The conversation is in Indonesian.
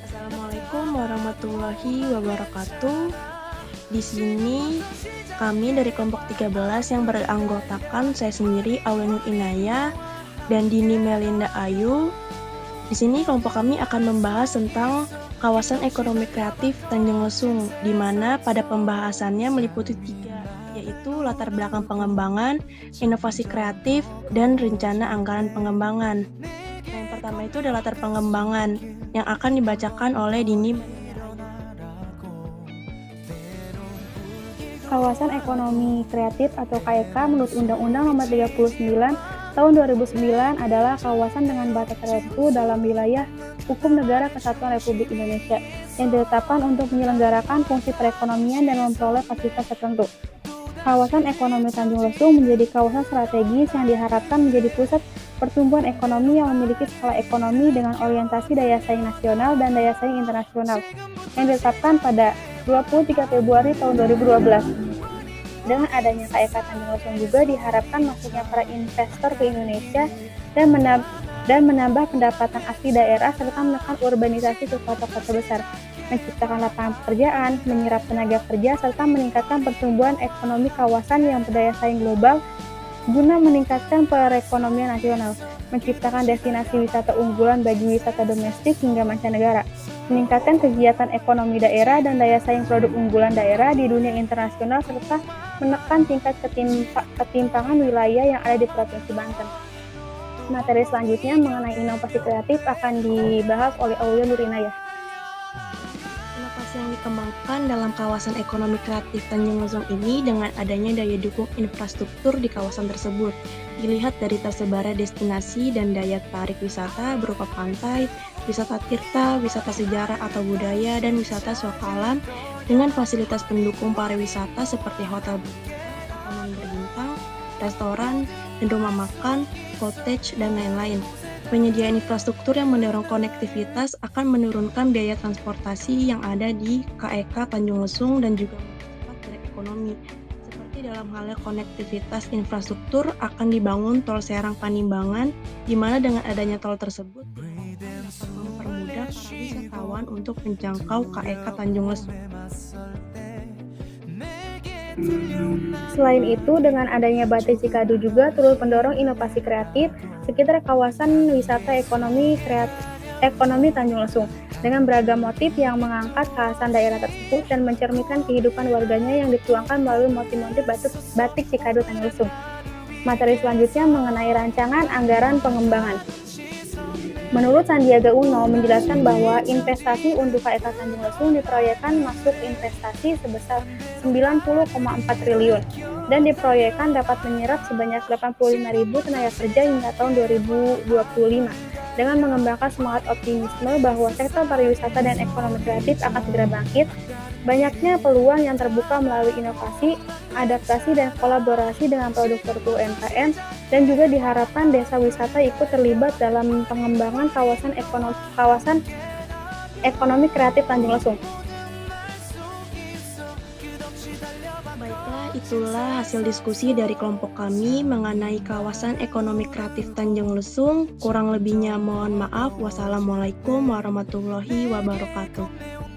Assalamualaikum warahmatullahi wabarakatuh. Di sini kami dari kelompok 13 yang beranggotakan saya sendiri Aulia Nur Inayah dan Dini Melinda Ayu. Di sini kelompok kami akan membahas tentang kawasan ekonomi kreatif Tanjung Lesung, di mana pada pembahasannya meliputi 3, yaitu latar belakang pengembangan, inovasi kreatif, dan rencana anggaran pengembangan. Yang pertama itu adalah latar pengembangan yang akan dibacakan oleh Dini. Kawasan Ekonomi Kreatif atau KEK menurut Undang-Undang Nomor 39 Tahun 2009 adalah kawasan dengan batas tertentu dalam wilayah hukum negara Kesatuan Republik Indonesia yang ditetapkan untuk menyelenggarakan fungsi perekonomian dan memperoleh fasilitas tertentu. Kawasan Ekonomi Tanjung Lesung menjadi kawasan strategis yang diharapkan menjadi pusat pertumbuhan ekonomi yang memiliki skala ekonomi dengan orientasi daya saing nasional dan daya saing internasional yang ditetapkan pada 23 Februari tahun 2012. Dengan adanya KEK Tanjung Lesung juga diharapkan masuknya para investor ke Indonesia dan menambah pendapatan asli daerah serta menekan urbanisasi ke kota-kota besar, menciptakan lapangan pekerjaan, menyerap tenaga kerja, serta meningkatkan pertumbuhan ekonomi kawasan yang berdaya saing global guna meningkatkan perekonomian nasional, menciptakan destinasi wisata unggulan bagi wisata domestik hingga mancanegara, meningkatkan kegiatan ekonomi daerah dan daya saing produk unggulan daerah di dunia internasional, serta menekan tingkat ketimpangan wilayah yang ada di Provinsi Banten. Materi selanjutnya mengenai inovasi kreatif akan dibahas oleh Aulia Nur Inayah. Inovasi yang dikembangkan dalam kawasan ekonomi kreatif Tanjung Lesung ini dengan adanya daya dukung infrastruktur di kawasan tersebut dilihat dari tersebarnya destinasi dan daya tarik wisata berupa pantai, wisata tirta, wisata sejarah atau budaya, dan wisata suaka alam dengan fasilitas pendukung pariwisata seperti hotel berbintang, restoran, dan rumah makan, cottage, dan lain-lain. Penyediaan infrastruktur yang mendorong konektivitas akan menurunkan biaya transportasi yang ada di KEK Tanjung Lesung dan juga mempercepat gerak ekonomi. Seperti dalam halnya konektivitas infrastruktur akan dibangun tol Serang Panimbangan, di mana dengan adanya tol tersebut dapat mempermudah para wisatawan untuk menjangkau KEK Tanjung Lesung. Selain itu, dengan adanya Batik Cikadu juga turut mendorong inovasi kreatif sekitar kawasan wisata ekonomi Tanjung Lesung dengan beragam motif yang mengangkat kekhasan daerah tersebut dan mencerminkan kehidupan warganya yang dituangkan melalui motif-motif Batik Cikadu Tanjung Lesung. Materi selanjutnya mengenai rancangan anggaran pengembangan. Menurut Sandiaga Uno menjelaskan bahwa investasi untuk KEK Tanjung Lesung diproyekkan masuk investasi sebesar 90,4 triliun dan diproyekkan dapat menyerap sebanyak 85.000 tenaga kerja hingga tahun 2025 dengan mengembangkan semangat optimisme bahwa sektor pariwisata dan ekonomi kreatif akan segera bangkit. Banyaknya peluang yang terbuka melalui inovasi, adaptasi, dan kolaborasi dengan produk-produk UMKM, dan juga diharapkan desa wisata ikut terlibat dalam pengembangan kawasan ekonomi kreatif Tanjung Lesung. Baiklah, itulah hasil diskusi dari kelompok kami mengenai kawasan ekonomi kreatif Tanjung Lesung. Kurang lebihnya mohon maaf. Wassalamualaikum warahmatullahi wabarakatuh.